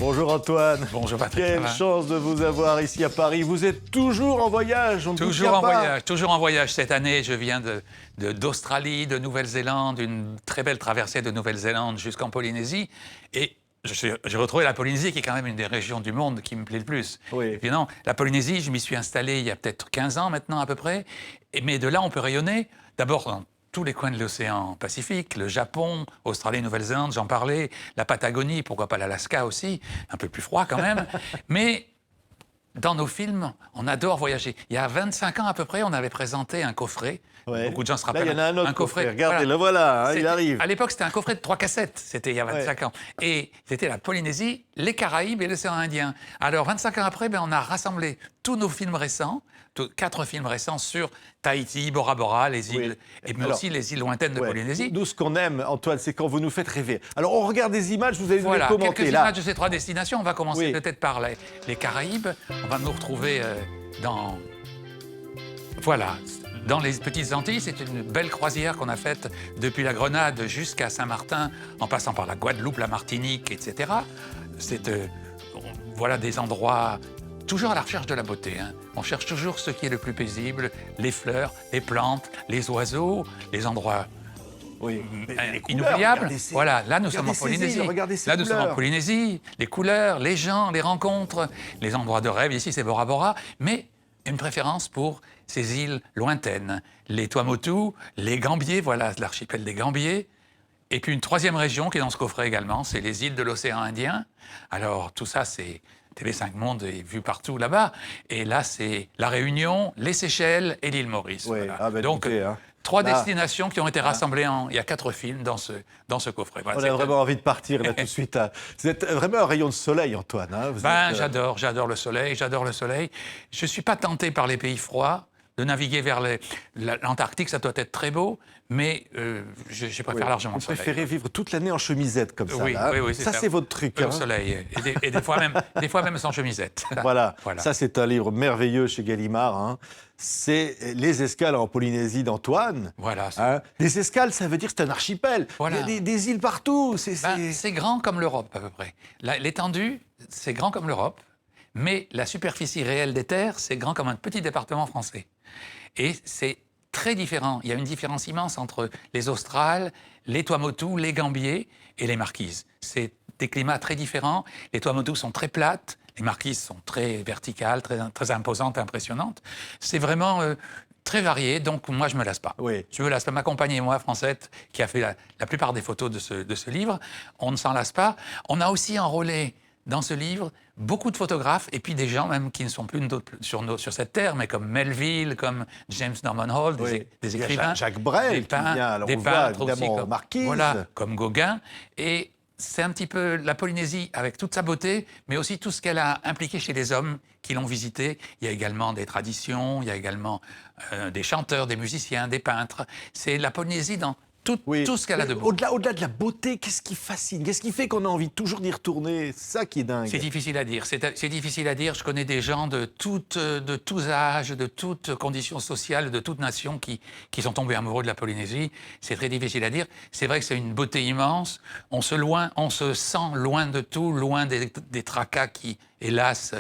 Bonjour Antoine. Bonjour Patrick. Quelle chance de vous avoir ici à Paris. Vous êtes toujours en voyage. On ne Toujours en voyage, toujours en voyage. Cette année, je viens d'Australie, de Nouvelle-Zélande, une très belle traversée de Nouvelle-Zélande jusqu'en Polynésie. Et j'ai retrouvé la Polynésie, qui est quand même une des régions du monde qui me plaît le plus. Oui. Et puis non, la Polynésie, je m'y suis installé il y a peut-être 15 ans maintenant à peu près. Mais de là, on peut rayonner. D'abord, dans tous les coins de l'océan Pacifique, le Japon, Australie, Nouvelle-Zélande, j'en parlais, la Patagonie, pourquoi pas l'Alaska aussi, un peu plus froid quand même. Mais dans nos films, on adore voyager. Il y a 25 ans à peu près, on avait présenté un coffret. Ouais. Beaucoup de gens se rappellent. Là, il y en a un autre coffret. Regardez, le voilà, hein, il arrive. À l'époque, c'était un coffret de 3 cassettes. C'était il y a 25 ans. Et c'était la Polynésie, les Caraïbes et l'océan Indien. Alors, 25 ans après, on a rassemblé tous nos films récents, 4 films récents sur Tahiti, Bora Bora, les îles, mais aussi les îles lointaines de Polynésie. Nous, ce qu'on aime, Antoine, c'est quand vous nous faites rêver. Alors, on regarde des images, vous allez nous les commenter. Quelques là. images de ces 3 destinations. On va commencer peut-être par les Caraïbes. On va nous retrouver dans... Voilà. Dans les Petites Antilles, c'est une belle croisière qu'on a faite depuis la Grenade jusqu'à Saint-Martin, en passant par la Guadeloupe, la Martinique, etc. Voilà des endroits toujours à la recherche de la beauté. Hein. On cherche toujours ce qui est le plus paisible, les fleurs, les plantes, les oiseaux, les endroits inoubliables. Voilà, là nous sommes en Polynésie. Là nous sommes en Polynésie, les couleurs, les gens, les rencontres, les endroits de rêve. Ici c'est Bora Bora, mais une préférence pour ces îles lointaines, les Tuamotu, les Gambiers, voilà l'archipel des Gambiers. Et puis une troisième région qui est dans ce coffret également, c'est les îles de l'océan Indien. Alors tout ça, c'est TV5 Monde est vu partout là-bas. Et là, c'est la Réunion, les Seychelles et l'île Maurice. Oui. Voilà. Ah ben, donc, écoutez, hein. 3 destinations qui ont été rassemblées il y a 4 films dans ce coffret. Voilà, on a vraiment envie de partir là tout de suite. Hein. Vous êtes vraiment un rayon de soleil, Antoine. Hein. J'adore le soleil, j'adore le soleil. Je ne suis pas tenté par les pays froids. De naviguer vers l'Antarctique, ça doit être très beau, mais je préfère largement le soleil. Vous préférez vivre toute l'année en chemisette comme ça. Oui, là. oui, ça, c'est votre truc. Le soleil, et des fois même sans chemisette. Voilà. Ça c'est un livre merveilleux chez Gallimard. Hein. C'est Les escales en Polynésie d'Antoine. Voilà. Hein. Les escales, ça veut dire que c'est un archipel. Voilà. Il y a des îles partout. C'est grand comme l'Europe, à peu près. L'étendue, c'est grand comme l'Europe, mais la superficie réelle des terres, c'est grand comme un petit département français. Et c'est très différent. Il y a une différence immense entre les Australes, les Tuamotu, les Gambiers et les Marquises. C'est des climats très différents. Les Tuamotu sont très plates, les Marquises sont très verticales, très imposantes, impressionnantes. C'est vraiment très varié, donc moi je ne me lasse pas. Oui. Je me lasse pas. Ma compagne et moi, Francette, qui a fait la plupart des photos de ce livre, on ne s'en lasse pas. On a aussi enrôlé dans ce livre beaucoup de photographes et puis des gens même qui ne sont plus sur cette terre, mais comme Melville, comme James Norman Hall, des écrivains, Jacques Brel, des peintres aussi, Marquise, comme Gauguin. Et c'est un petit peu la Polynésie avec toute sa beauté, mais aussi tout ce qu'elle a impliqué chez les hommes qui l'ont visité. Il y a également des traditions, il y a également des chanteurs, des musiciens, des peintres. C'est la Polynésie dans tout ce qu'elle a de beau. Au-delà de la beauté, qu'est-ce qui fascine? Qu'est-ce qui fait qu'on a envie toujours d'y retourner? C'est ça qui est dingue. C'est difficile à dire. C'est difficile à dire. Je connais des gens de tous âges, de toutes conditions sociales, de toutes nations qui sont tombés amoureux de la Polynésie. C'est très difficile à dire. C'est vrai que c'est une beauté immense. On se sent loin de tout, loin des tracas qui, hélas,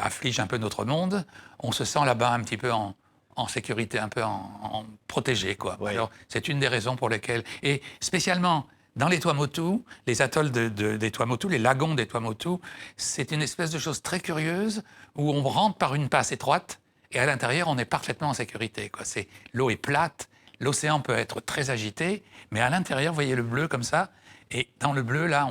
affligent un peu notre monde. On se sent là-bas un petit peu en sécurité, un peu en protégé, quoi. Ouais. Alors, c'est une des raisons pour lesquelles... Et spécialement, dans les Tuamotu, les atolls des Tuamotu, les lagons des Tuamotu, c'est une espèce de chose très curieuse où on rentre par une passe étroite et à l'intérieur, on est parfaitement en sécurité, quoi. L'eau est plate, l'océan peut être très agité, mais à l'intérieur, vous voyez le bleu comme ça, et dans le bleu, là,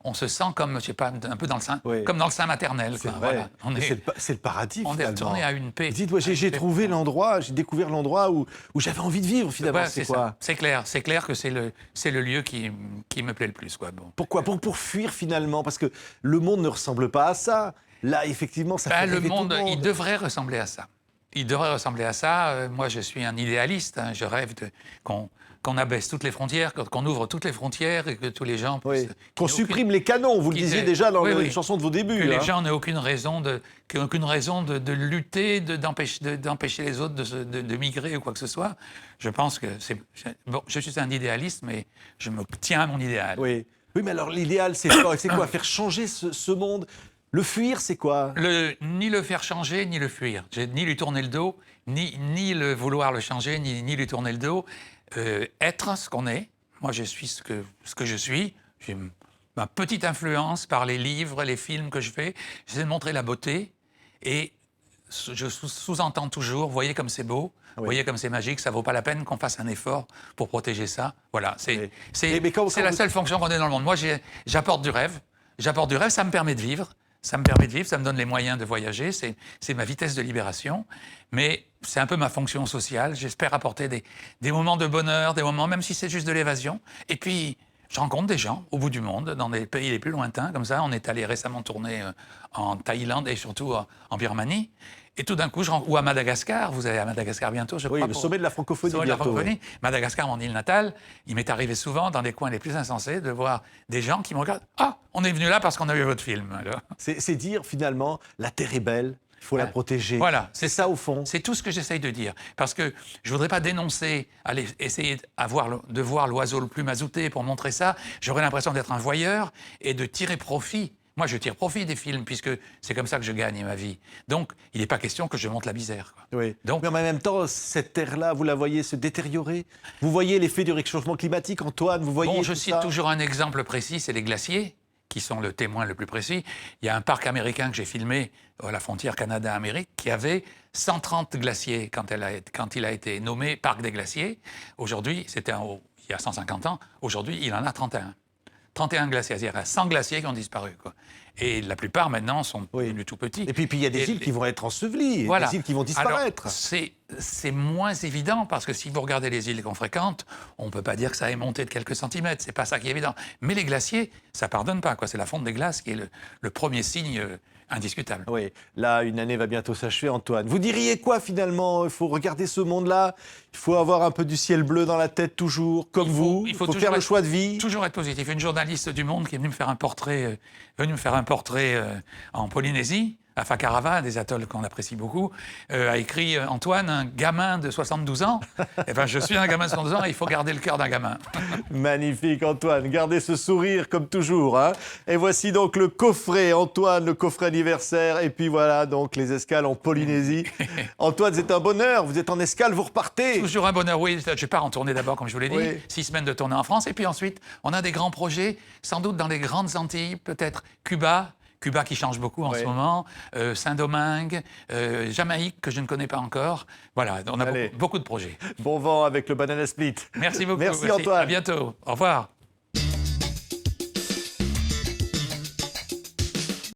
on se sent comme, je sais pas, un peu dans le sein, comme dans le sein maternel. C'est vrai. Voilà. C'est le paradis, on finalement. On est retourné à une paix. Dites, j'ai trouvé l'endroit, j'ai découvert l'endroit où j'avais envie de vivre, finalement. C'est quoi? C'est clair que c'est le lieu qui me plaît le plus, quoi. Bon. Pourquoi? Pour fuir, finalement, parce que le monde ne ressemble pas à ça. Là, effectivement, ça fait rêver le monde, tout le monde. Il devrait ressembler à ça. Il devrait ressembler à ça. Moi, je suis un idéaliste. Hein. Je rêve qu'on abaisse toutes les frontières, qu'on ouvre toutes les frontières et que tous les gens puissent... Qu'on supprime les canons, vous le disiez déjà dans les chansons de vos débuts. Que les gens n'aient aucune raison de lutter, d'empêcher les autres de migrer ou quoi que ce soit. Je pense que je suis un idéaliste, mais je me tiens à mon idéal. Oui. Oui, mais alors l'idéal, c'est quoi? C'est quoi? Faire changer ce monde? Le fuir, c'est quoi? Ni le faire changer, ni le fuir. Ni lui tourner le dos, ni le vouloir le changer, ni lui tourner le dos. Être ce qu'on est. Moi, je suis ce que je suis. J'ai ma petite influence par les livres, les films que je fais. J'essaie de montrer la beauté. Et je sous-entends toujours, voyez comme c'est beau, Oui. voyez comme c'est magique, ça vaut pas la peine qu'on fasse un effort pour protéger ça. Voilà, Mais c'est quand la vous- seule fonction qu'on ait dans le monde. Moi, j'apporte du rêve. J'apporte du rêve, ça me permet de vivre. Ça me permet de vivre, ça me donne les moyens de voyager, c'est ma vitesse de libération. Mais c'est un peu ma fonction sociale. J'espère apporter des moments de bonheur, des moments, même si c'est juste de l'évasion. Et puis, je rencontre des gens au bout du monde, dans des pays les plus lointains, comme ça. On est allé récemment tourner en Thaïlande et surtout en Birmanie. Et tout d'un coup, ou à Madagascar, vous allez à Madagascar bientôt, je crois. Oui, le sommet de la francophonie Sommet de la bientôt. francophonie. Madagascar, mon île natale, il m'est arrivé souvent, dans les coins les plus insensés, de voir des gens qui me regardent. Ah, on est venu là parce qu'on a vu votre film. Alors. C'est dire finalement, la terre est belle, il faut la protéger. Voilà, c'est ça au fond. C'est tout ce que j'essaye de dire. Parce que je ne voudrais pas dénoncer, aller essayer de voir l'oiseau le plus mazouté pour montrer ça. J'aurais l'impression d'être un voyeur et de tirer profit. Moi, je tire profit des films, puisque c'est comme ça que je gagne ma vie. Donc, il n'est pas question que je monte la misère. Quoi. Oui. Donc, mais en même temps, cette terre-là, vous la voyez se détériorer. Vous voyez l'effet du réchauffement climatique, Antoine, vous voyez bon, tout je cite ça toujours un exemple précis, c'est les glaciers, qui sont le témoin le plus précis. Il y a un parc américain que j'ai filmé à la frontière Canada-Amérique qui avait 130 glaciers quand il a été nommé parc des glaciers. Aujourd'hui, c'était il y a 150 ans. Aujourd'hui, il en a 31. 31 glaciers. Il y a 100 glaciers qui ont disparu. Quoi. Et la plupart, maintenant, sont devenus tout petits. Et puis, il y a des îles qui vont être ensevelies, voilà. des îles qui vont disparaître. Alors, c'est moins évident, parce que si vous regardez les îles qu'on fréquente, on ne peut pas dire que ça ait monté de quelques centimètres. C'est pas ça qui est évident. Mais les glaciers, ça ne pardonne pas. C'est la fonte des glaces qui est le premier signe indiscutable. Oui, là, une année va bientôt s'achever, Antoine. Vous diriez quoi, finalement? Il faut regarder ce monde-là, il faut avoir un peu du ciel bleu dans la tête toujours, comme vous. Il faut faire le choix de vie. Toujours être positif. Une journaliste du Monde qui est venue me faire un portrait, en Polynésie, à Fakarava, des atolls qu'on apprécie beaucoup, a écrit « Antoine, un gamin de 72 ans ». Eh bien, je suis un gamin de 72 ans et il faut garder le cœur d'un gamin. Magnifique, Antoine. Gardez ce sourire comme toujours. Hein. Et voici donc le coffret, Antoine, le coffret anniversaire. Et puis voilà, donc les escales en Polynésie. Antoine, c'est un bonheur. Vous êtes en escale, vous repartez. Toujours un bonheur, oui. Je pars en tournée d'abord, comme je vous l'ai dit. Oui. 6 semaines de tournée en France. Et puis ensuite, on a des grands projets, sans doute dans les grandes Antilles, peut-être Cuba qui change beaucoup en ce moment, Saint-Domingue, Jamaïque, que je ne connais pas encore. Voilà, on a beaucoup de projets. Bon vent avec le Banana Split. Merci beaucoup. Merci, Antoine. À bientôt. Au revoir.